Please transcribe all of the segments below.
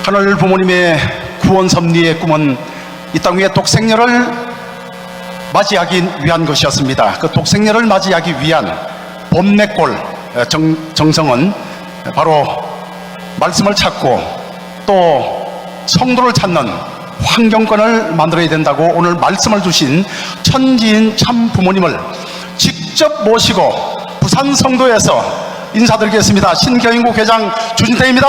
하늘 부모님의 구원 섭리의 꿈은 이 땅 위에 독생녀를 맞이하기 위한 것이었습니다. 그 독생녀를 맞이하기 위한 범내골 정성은 바로 말씀을 찾고 또 성도를 찾는 환경권을 만들어야 된다고 오늘 말씀을 주신 천지인 참 부모님을 직접 모시고 부산 성도에서 인사드리겠습니다. 신경인국 회장 주진태입니다.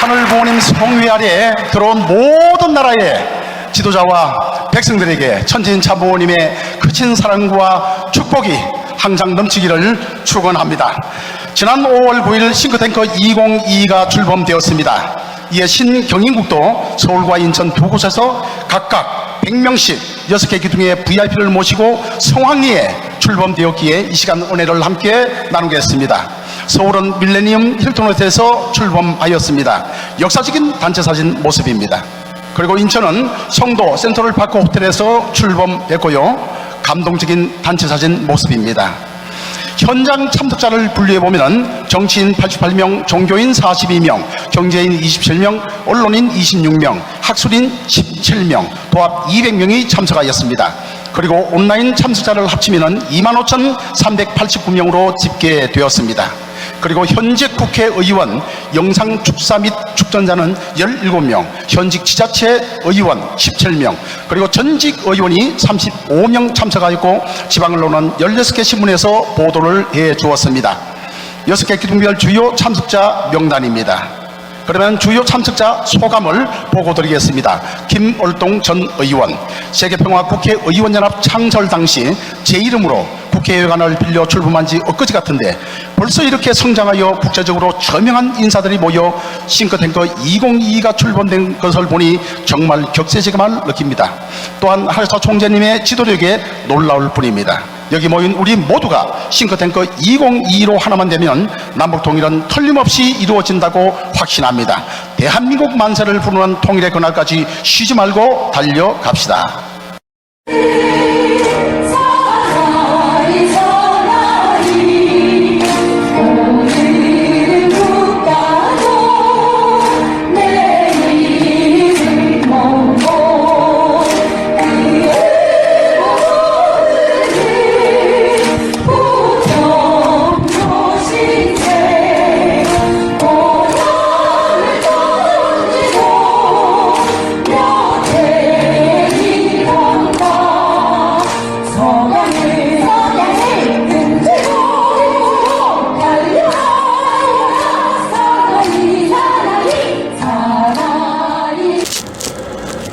하늘 부모님 성위 아래에 들어온 모든 나라의 지도자와 백성들에게 천지인 참 부모님의 크신 사랑과 축복이 항상 넘치기를 축원합니다. 지난 5월 9일 싱크탱크 2022가 출범되었습니다. 이에 신경인국도 서울과 인천 두 곳에서 각각 100명씩 6개 기둥의 VIP를 모시고 성황리에 출범되었기에 이 시간 은혜를 함께 나누겠습니다. 서울은 밀레니엄 힐튼 호텔에서 출범하였습니다. 역사적인 단체 사진 모습입니다. 그리고 인천은 성도 센트럴파크 호텔에서 출범했고요. 감동적인 단체 사진 모습입니다. 현장 참석자를 분류해보면 정치인 88명, 종교인 42명, 경제인 27명, 언론인 26명, 학술인 17명, 도합 200명이 참석하였습니다. 그리고 온라인 참석자를 합치면 25,389명으로 집계되었습니다. 그리고 현직 국회의원, 영상 축사 및 축전자는 17명, 현직 지자체 의원 17명, 그리고 전직 의원이 35명 참석하였고 지방언론은 16개 신문에서 보도를 해 주었습니다. 6개 기둥별 주요 참석자 명단입니다. 그러면 주요 참석자 소감을 보고 드리겠습니다. 김월동 전 의원, 세계평화 국회의원연합 창설 당시 제 이름으로 국회의관을 빌려 출범한 지 엊그제 같은데 벌써 이렇게 성장하여 국제적으로 저명한 인사들이 모여 싱크탱크 2022가 출범된 것을 보니 정말 격세지감을 느낍니다. 또한 하르사 총재님의 지도력에 놀라울 뿐입니다. 여기 모인 우리 모두가 싱크탱크 2022로 하나만 되면 남북통일은 틀림없이 이루어진다고 확신합니다. 대한민국 만세를 부르는 통일의 그날까지 쉬지 말고 달려갑시다.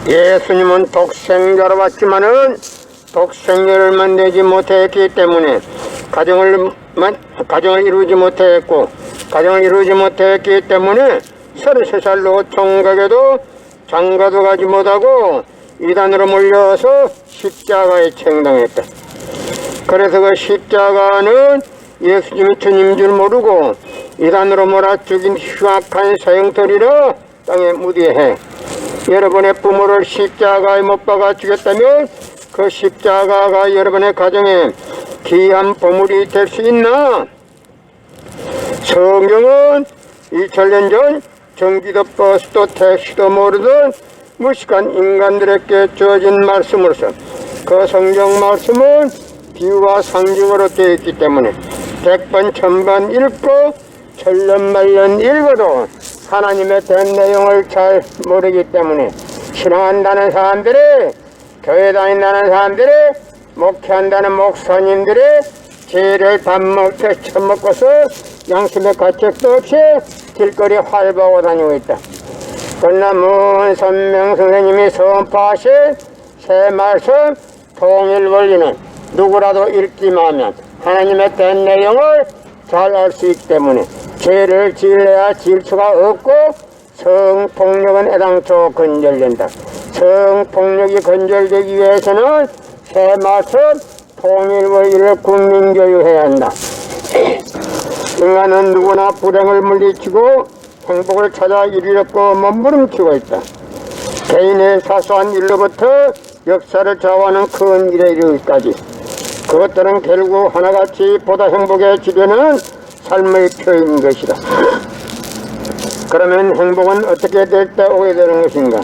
예수님은 독생자로 왔지만은 독생자를 만들지 못했기 때문에 가정을 이루지 못했고, 가정을 이루지 못했기 때문에 33살로 총각에도 장가도 가지 못하고 이단으로 몰려서 십자가에 청당했다. 그래서 그 십자가는 예수님이 주님인 줄 모르고 이단으로 몰아 죽인 흉악한 사형터리라 땅에 무디해. 여러분의 부모를 십자가에 못 박아 죽였다면 그 십자가가 여러분의 가정에 귀한 보물이 될 수 있나? 성경은 2000년 전 전기도 버스도 택시도 모르던 무식한 인간들에게 주어진 말씀으로서 그 성경 말씀은 비유와 상징으로 되어 있기 때문에 100번 1000번 읽고 천년만년 읽어도 하나님의 된 내용을 잘 모르기 때문에 신앙한다는 사람들이, 교회 다닌다는 사람들이, 목회한다는 목사님들이 죄를 밥 먹을 때 처먹고서 양심의 가책도 없이 길거리 활보하고 다니고 있다. 그러나 문선명 선생님이 선포하신 새 말씀 통일 원리는 누구라도 읽기만 하면 하나님의 된 내용을 잘 알 수 있기 때문에 죄를 지으려야 지을 수가 없고 성폭력은 애당초 건절된다. 성폭력이 건절되기 위해서는 새 말씀 통일 원리를 국민교육해야 한다. 인간은 누구나 불행을 물리치고 행복을 찾아 이르려고 몸부림치고 있다. 개인의 사소한 일로부터 역사를 좌우하는 큰 일에 이르기까지 그것들은 결국 하나같이 보다 행복해지려는 삶의 표현인 것이다. 그러면 행복은 어떻게 될 때 오게 되는 것인가?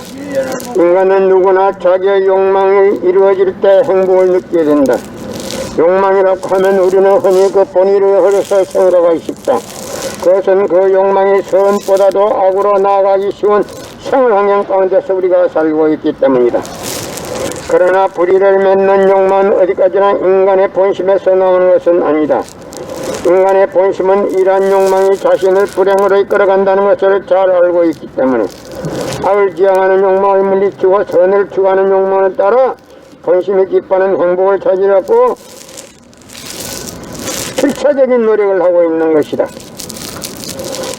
인간은 누구나 자기의 욕망이 이루어질 때 행복을 느끼게 된다. 욕망이라고 하면 우리는 흔히 그 본의를 흐려서 생각하기 쉽다. 그것은 그 욕망이 선보다도 악으로 나아가기 쉬운 생활 환경 가운데서 우리가 살고 있기 때문이다. 그러나 불의를 맺는 욕망은 어디까지나 인간의 본심에서 나오는 것은 아니다. 인간의 본심은 이러한 욕망이 자신을 불행으로 이끌어간다는 것을 잘 알고 있기 때문에 악을 지향하는 욕망을 물리치고 선을 추구하는 욕망을 따라 본심이 기뻐하는 행복을 찾으려고 필차적인 노력을 하고 있는 것이다.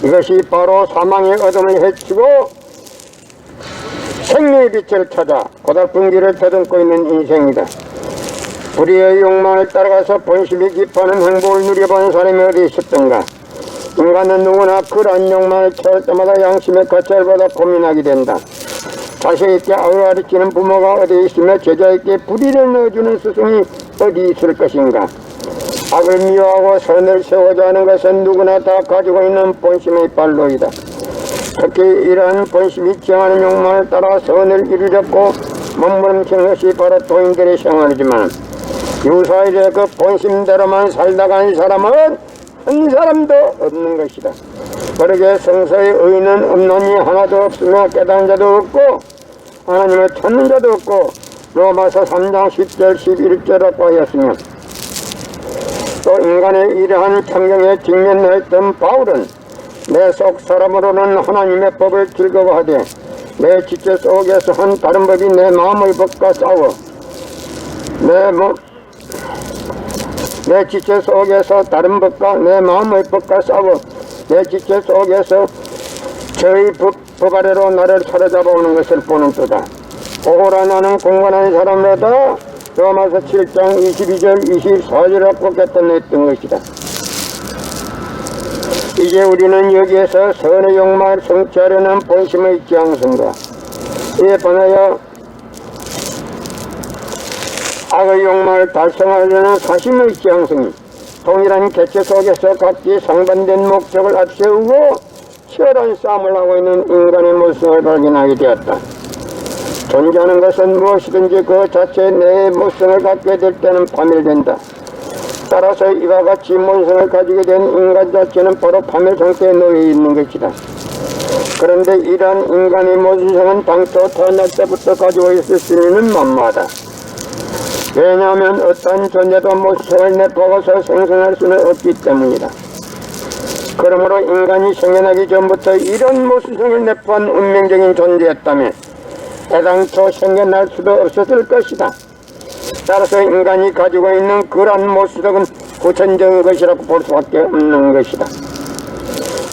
이것이 바로 사망의 어둠을 헤치고 생명의 빛을 찾아 고달픈 길을 더듬고 있는 인생이다. 불의의 욕망을 따라가서 본심이 기뻐하는 행복을 누려본 사람이 어디 있었던가. 인간은 누구나 그러한 욕망을 채울 때마다 양심의 거철을 받아 고민하게 된다. 자식에게 악을 가르치는 부모가 어디 있으며 제자에게 불의를 넣어주는 스승이 어디 있을 것인가. 악을 미워하고 선을 세우고자 하는 것은 누구나 다 가지고 있는 본심의 발로이다. 특히 이러한 본심이 지향하는 욕망을 따라 선을 이루려고 몸부림치는 것이 바로 도인들의 생활이지만 유사일에 그 본심대로만 살다 간 사람은 한 사람도 없는 것이다. 그러게 성서의 의인은 없노니 하나도 없으며 깨달은 자도 없고 하나님을 찾는 자도 없고 로마서 3장 10절 11절이라고 하였으며 또 인간의 이러한 환경에 직면했던 바울은 내 속 사람으로는 하나님의 법을 즐거워하되 내 지체 속에서 한 다른 법이 내 마음의 법과 싸워 내 지체 속에서 다른 법과 내 마음의 법과 싸워 내 지체 속에서 저의 법 아래로 나를 사로잡아오는 것을 보는 또다. 오호라 나는 공건한 사람이다. 로마서 7장 22절 24절이라고 했던 것이다. 이제 우리는 여기에서 선의 욕망을 성취하려는 본심의 지향성과 이에 반하여 악의 욕망을 달성하려는 사심의 지향성이 동일한 개체 속에서 각기 상반된 목적을 앞세우고 치열한 싸움을 하고 있는 인간의 모습을 발견하게 되었다. 존재하는 것은 무엇이든지 그 자체의 내 모성을 갖게 될 때는 파멸된다. 따라서 이와 같이 모성을 가지게 된 인간 자체는 바로 파멸 상태에 놓여 있는 것이다. 그런데 이러한 인간의 모성은 당초 태어날 때부터 가지고 있을 수 있는 만마하다. 왜냐하면 어떠한 존재도 모성을 내포고서 생성할 수는 없기 때문이다. 그러므로 인간이 생겨나기 전부터 이런 모성을 내포한 운명적인 존재였다면 애당초 생겨날 수도 없었을 것이다. 따라서 인간이 가지고 있는 그러한 모습은 후천적인 것이라고 볼 수밖에 없는 것이다.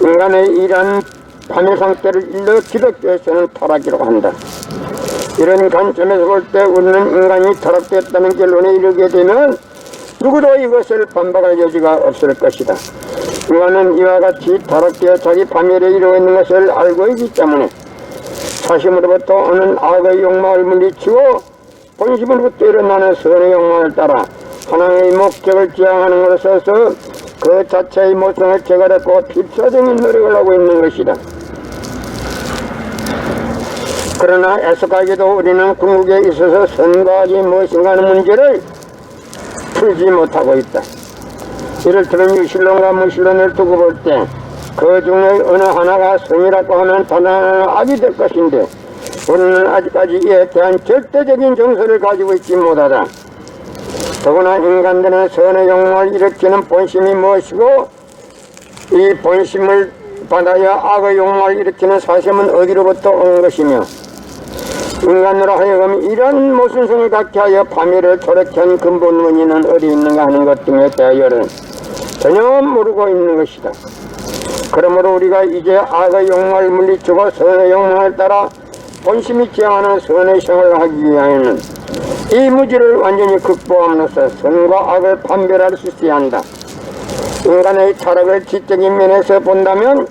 인간의 이러한 파멸 상태를 일러 기독교에서는 타락이라고 한다. 이런 관점에서 볼 때 우리는 인간이 타락되었다는 결론에 이르게 되면 누구도 이것을 반박할 여지가 없을 것이다. 인간은 이와 같이 타락되어 자기 파멸에 이르고 있는 것을 알고 있기 때문에 사심으로부터 오는 악의 욕망을 물리치고 본심으로부터 일어나는 선의 욕망을 따라 하나님의 목적을 지향하는 것으로서 그 자체의 모성을 제거했고 필사적인 노력을 하고 있는 것이다. 그러나 애석하게도 우리는 궁극에 있어서 선과 악이 무엇인가 하는 문제를 풀지 못하고 있다. 이를테면 유실론과 무실론을 두고 볼 때 그 중에 어느 하나가 선이라고 하면 다른 하나는 악이 될 것인데 우리는 아직까지 이에 대한 절대적인 정서를 가지고 있지 못하다. 더구나 인간들은 선의 욕망을 일으키는 본심이 무엇이고 이 본심을 받아야 악의 욕망을 일으키는 사심은 어디로부터 온 것이며 인간으로 하여금 이런 모순성을 갖게 하여 파멸을 초래케 한 근본 원인은 어디 있는가 하는 것 등에 대하여는 전혀 모르고 있는 것이다. 그러므로 우리가 이제 악의 욕망을 물리치고 선의 욕망을 따라 본심이 지향하는 선의 생활을 하기 위하여는 이 무지를 완전히 극복함으로써 선과 악을 판별할 수 있어야 한다. 인간의 타락을 지적인 면에서 본다면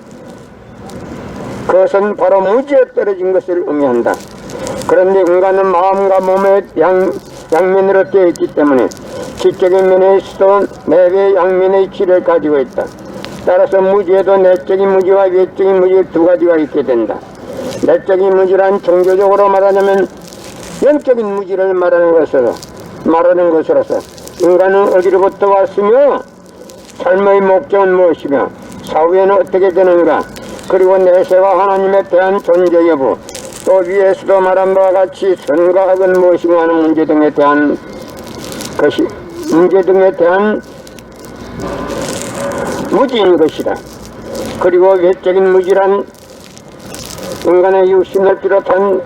그것은 바로 무지에 떨어진 것을 의미한다. 그런데 인간은 마음과 몸의 양면으로 되어 있기 때문에 지적인 면에 있어도 내외 양면의 질을 가지고 있다. 따라서 무지에도 내적인 무지와 외적인 무지 두 가지가 있게 된다. 내적인 무지란 종교적으로 말하자면 영적인 무지를 말하는 것으로서 인간은 어디로부터 왔으며 삶의 목적은 무엇이며 사후에는 어떻게 되는가, 그리고 내세와 하나님에 대한 존재 여부, 또 위에서도 말한 바와 같이 선과 악은 무엇인가 하는 문제 등에 대한 무지인 것이다. 그리고 외적인 무지란 인간의 육신을 비롯한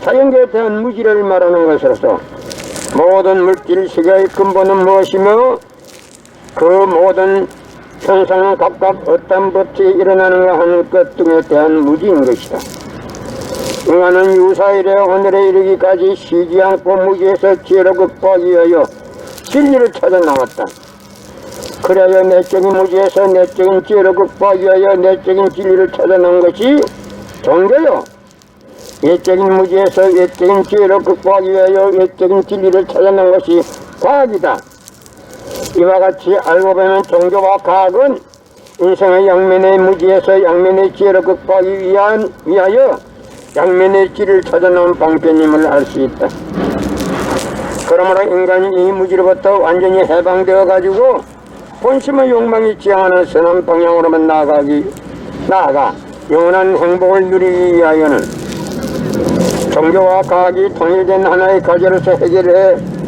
자연계에 대한 무지를 말하는 것으로서 모든 물질 세계의 근본은 무엇이며 그 모든 현상은 각각 어떤 법칙이 일어나는가 하는 것 등에 대한 무지인 것이다. 인간은 유사일에 오늘에 이르기까지 쉬지 않고 무지에서 지혜로 극복하기 위하여 진리를 찾아 나왔다. 그래야 내적인 무지에서 내적인 지혜로 극복하기 위하여 내적인 진리를 찾아 나온 것이 종교요. 외적인 무지에서 외적인 지혜로 극복하기 위하여 외적인 진리를 찾아 나온 것이 과학이다. 이와 같이 알고 보면 종교와 과학은 인생의 양면의 무지에서 양면의 지혜로 극복하기 위하여 양면의 길을 찾아놓은 방편임을 알 수 있다. 그러므로 인간이 이 무지로부터 완전히 해방되어 가지고 본심의 욕망이 지향하는 선한 방향으로만 나아가 영원한 행복을 누리기 위하여는 종교와 과학이 통일된 하나의 과제로서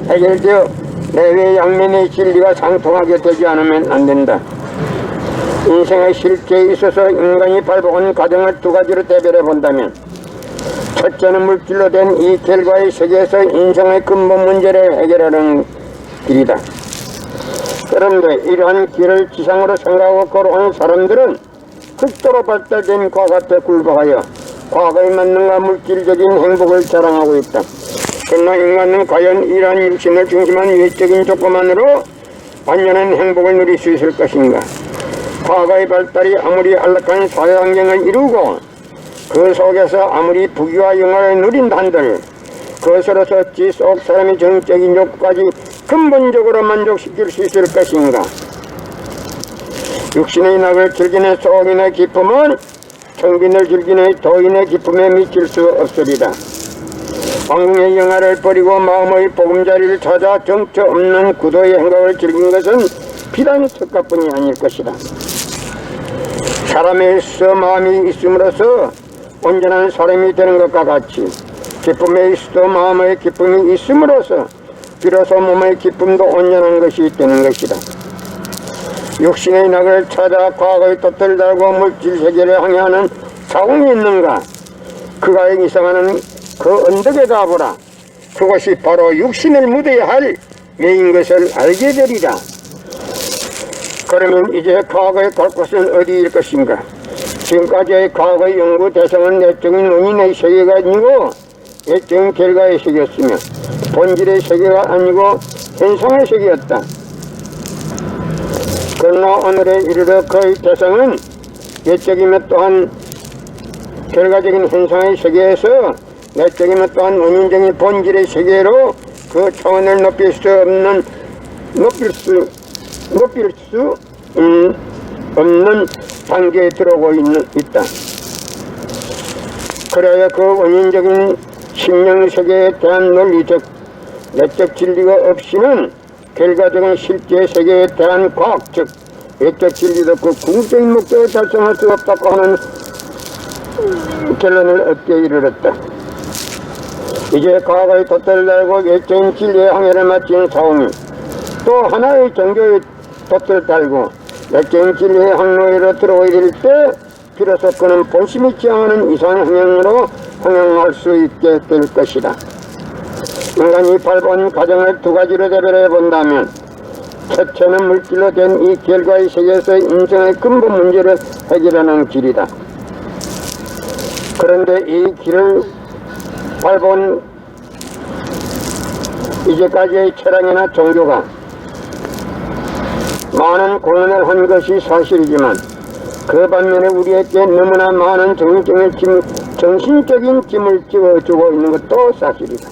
해결되어 내외 양면의 진리가 상통하게 되지 않으면 안 된다. 인생의 실제에 있어서 인간이 밟아온 과정을 두 가지로 대별해 본다면, 첫째는 물질로 된 이 결과의 세계에서 인생의 근본 문제를 해결하는 길이다. 그런데 이러한 길을 지상으로 생각하고 걸어온 사람들은 극도로 발달된 과학 앞에 굴복하여 과거의 만능과 물질적인 행복을 자랑하고 있다. 그러나 인간은 과연 이러한 육신을 중심한 외적인 조건만으로 완전한 행복을 누릴 수 있을 것인가? 과거의 발달이 아무리 안락한 사회 환경을 이루고 그 속에서 아무리 부귀와 영화를 누린다 한들 그것으로서 지속 사람의 정적인 욕구까지 근본적으로 만족시킬 수 있을 것인가? 육신의 낙을 즐기는 소인의 기쁨은 청빈을 즐기는 도인의 기쁨에 미칠 수 없으리라. 왕궁의 영화를 버리고 마음의 보금자리를 찾아 정처 없는 구도의 행복을 즐긴 것은 비단 석가뿐이 아닐 것이다. 사람에 있어 마음이 있음으로써 온전한 사람이 되는 것과 같이 기쁨에 있어도 마음의 기쁨이 있음으로써 비로소 몸의 기쁨도 온전한 것이 되는 것이다. 육신의 낙을 찾아 과거의 돛을 달고 물질세계를 항해하는 사공이 있는가? 그가 이상하는 그 언덕에 가보라. 그것이 바로 육신을 묻어야 할 매인 것을 알게 되리라. 그러면 이제 과거에 갈 곳은 어디일 것인가? 지금까지의 과거의 연구 대상은 내적인 원인의 세계가 아니고 외적인 결과의 세계였으며 본질의 세계가 아니고 현상의 세계였다. 그러나 오늘에 이르러 그의 대상은 외적이며 또한 결과적인 현상의 세계에서 내적이며 또한 원인적인 본질의 세계로 그 차원을 높일 수 없는 단계에 들어오고 있다. 그래야 그 원인적인 심령 세계에 대한 논리, 즉 내적 진리가 없이는 결과적인 실제 세계에 대한 과학, 즉 외적 진리도 그 궁극적인 목적을 달성할 수 없다고 하는 결론을 얻게 이르렀다. 이제 과거의 돛을 달고 외적인 진리의 항해를 마치는 사람이 또 하나의 종교의 돛을 달고 외적인 진리의 항로에로 들어오게 될 때 비로소 그는 본심이 지향하는 이상한 방향으로 항해할 수 있게 될 것이다. 인간이 밟은 과정을 두 가지로 대별해 본다면, 첫째는 물질로 된 이 결과의 세계에서 인생의 근본 문제를 해결하는 길이다. 그런데 이 길을 밟은 이제까지의 철학이나 종교가 많은 공헌을 한 것이 사실이지만 그 반면에 우리에게 너무나 많은 정신적인 짐을 지어주고 있는 것도 사실이다.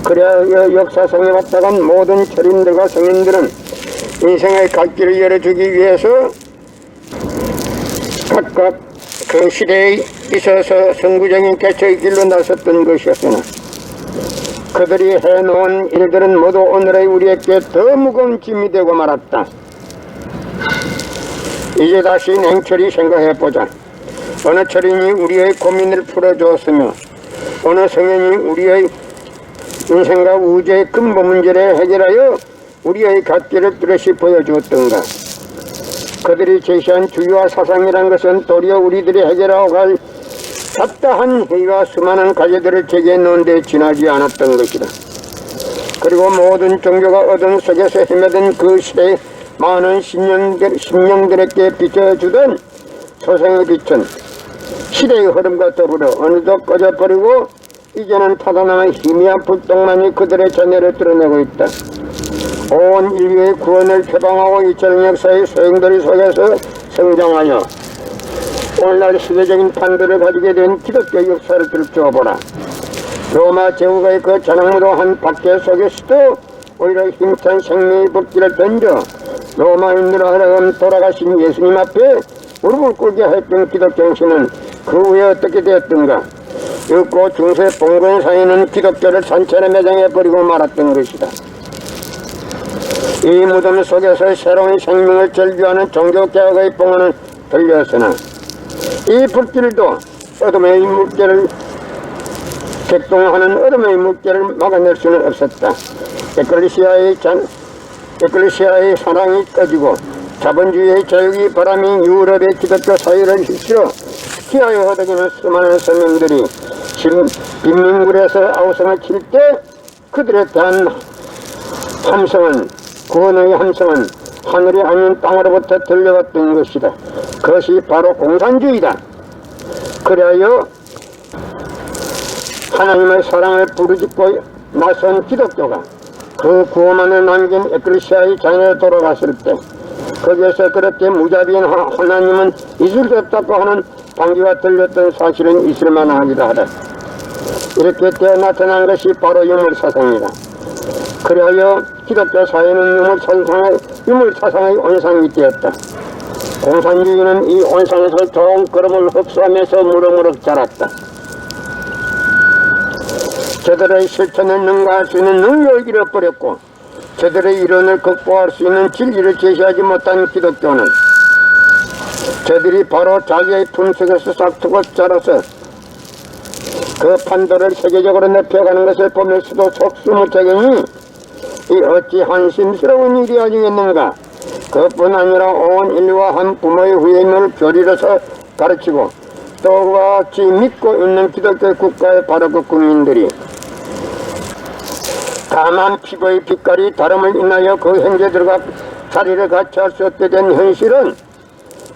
그래야 역사상에 왔다간 모든 철인들과 성인들은 인생의 갈 길을 열어주기 위해서 각각 그 시대에 있어서 선구적인 개척의 길로 나섰던 것이었으나 그들이 해놓은 일들은 모두 오늘의 우리에게 더 무거운 짐이 되고 말았다. 이제 다시 냉철히 생각해보자. 어느 철인이 우리의 고민을 풀어주었으며 어느 성인이 우리의 인생과 우주의 근본 문제를 해결하여 우리의 갓길을 뚜렷이 보여주었던가. 그들이 제시한 주의와 사상이란 것은 도리어 우리들이 해결하고 갈 답답한 회의와 수많은 과제들을 제기해 놓은 데 지나지 않았던 것이다. 그리고 모든 종교가 어둠 속에서 헤매던 그 시대의 많은 심령들에게 비춰주던 소생의 빛은 시대의 흐름과 더불어 어느덧 꺼져버리고 이제는 타다남은 희미한 불똥만이 그들의 자녀를 드러내고 있다. 온 인류의 구원을 표방하고 이처럼 역사의 소용돌이 속에서 성장하여 오늘날 시대적인 판도를 가지게 된 기독교 역사를 들춰보라. 로마 제국의 그 자랑무도한 박해 속에서도 오히려 힘찬 생명의 불길을 던져 로마인으로 하여금 돌아가신 예수님 앞에 무릎을 꿇게 했던 기독교 정신은 그 후에 어떻게 되었던가. 육고 중세 봉건 사이는 기독교를 산천에 매장해버리고 말았던 것이다. 이 무덤 속에서 새로운 생명을 절규하는 종교개혁의 봉헌은 들렸으나 이 불길도 어둠의 물결을 객동하는 어둠의 물결을 막아낼 수는 없었다. 에클레시아의 사랑이 꺼지고 자본주의의 자유의 바람이 유럽의 기독교 사회를 휩쓸어 피하여 허덕이는 수많은 서민들이 지금 빈민굴에서 아우성을 칠 때 그들에 대한 함성은 구원의 함성은 하늘이 아닌 땅으로부터 들려왔던 것이다. 그것이 바로 공산주의다. 그리하여 하나님의 사랑을 부르짖고 나선 기독교가 그 구호만을 남긴 에클레시아의 자녀에 돌아갔을 때 거기에서 그렇게 무자비한 하나님은 있을 수 없다고 하는 반기가 들렸던 사실은 있을만하기도 하다. 이렇게 되어 나타난 것이 바로 유물사상이다. 그리하여 기독교 사회는 유물사상의 온상이 되었다. 공산주의는 이 온상에서 좋은 걸음을 흡수하면서 무럭무럭 자랐다. 저들의 실천을 능가할 수 있는 능력을 잃어버렸고 저들의 이론을 극복할 수 있는 진리를 제시하지 못한 기독교는 저들이 바로 자기의 품속에서 싹트고 자라서 그 판도를 세계적으로 넓혀가는 것을 보면서도 속수무책이니 이 어찌 한심스러운 일이 아니겠는가. 그뿐 아니라 온 인류와 한 부모의 후예임을 교리로서 가르치고 또 그와 같이 믿고 있는 기독교 국가의 바로 그 국민들이 다만 피부의 빛깔이 다름을 인하여 그 형제들과 자리를 같이 할 수 없게 된 현실은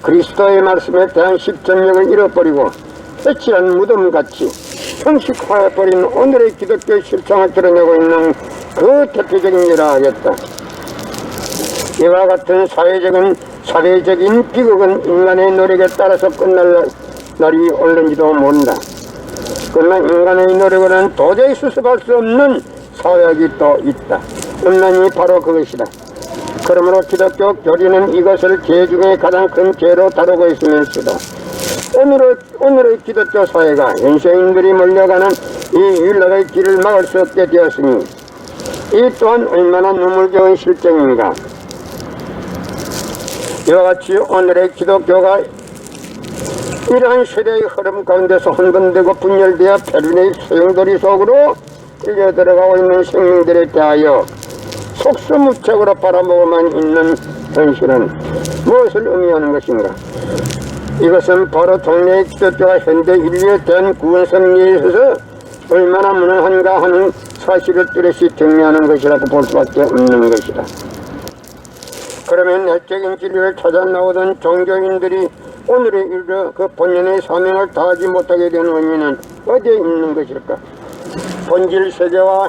그리스도의 말씀에 대한 실천력을 잃어버리고 해칠한 무덤같이 형식화해버린 오늘의 기독교의 실상을 드러내고 있는 그 대표적인 예라 하겠다. 이와 같은 사회적인 비극은 인간의 노력에 따라서 끝날 날이 올는지도 모른다. 그러나 인간의 노력으로는 도저히 수습할 수 없는 사역이 또 있다. 음란이 바로 그것이다. 그러므로 기독교 교리는 이것을 죄 중에 가장 큰 죄로 다루고 있으면서도 오늘의 기독교 사회가 현세인들이 몰려가는 이 윤락의 길을 막을 수 없게 되었으니 이 또한 얼마나 눈물겨운 실정인가. 이와 같이 오늘의 기독교가 이러한 세대의 흐름 가운데서 혼돈되고 분열되어 페르네의 소용돌이 속으로 끌려 들어가고 있는 생명들에 대하여 속수무책으로 바라보고만 있는 현실은 무엇을 의미하는 것인가. 이것은 바로 동네의 기독교가 현대 인류에 대한 구원 섭리에 있어서 얼마나 무능한가 하는 사실을 뚜렷이 정리하는 것이라고 볼 수밖에 없는 것이다. 그러면 내적인 진리를 찾아 나오던 종교인들이 오늘에 이르러 그 본연의 사명을 다하지 못하게 된 원인은 어디에 있는 것일까? 본질 세계와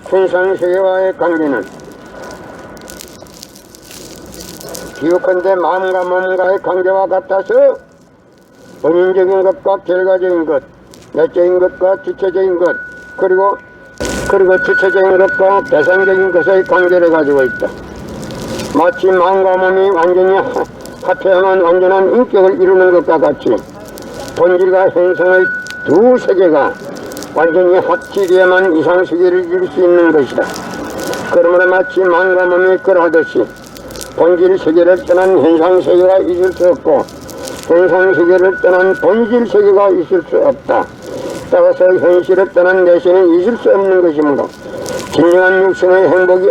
군상 세계와의 관계는 기억컨대 마음과 몸과의 관계와 같아서 본인적인 것과 결과적인 것, 내적인 것과 주체적인 것, 그리고 주체적인 것과 대상적인 것의 관계를 가지고 있다. 마치 마음과 몸이 완전히 합해야만 완전한 인격을 이루는 것과 같이 본질과 현상의 두 세계가 완전히 합치되야만 이상세계를 이룰 수 있는 것이다. 그러므로 마치 만과 몸이 그러하듯이 본질 세계를 떠난 현상 세계가 있을 수 없고 현상 세계를 떠난 본질 세계가 있을 수 없다. 따라서 현실을 떠난 내세는 있을 수 없는 것이므로 진정한 육신의 행복이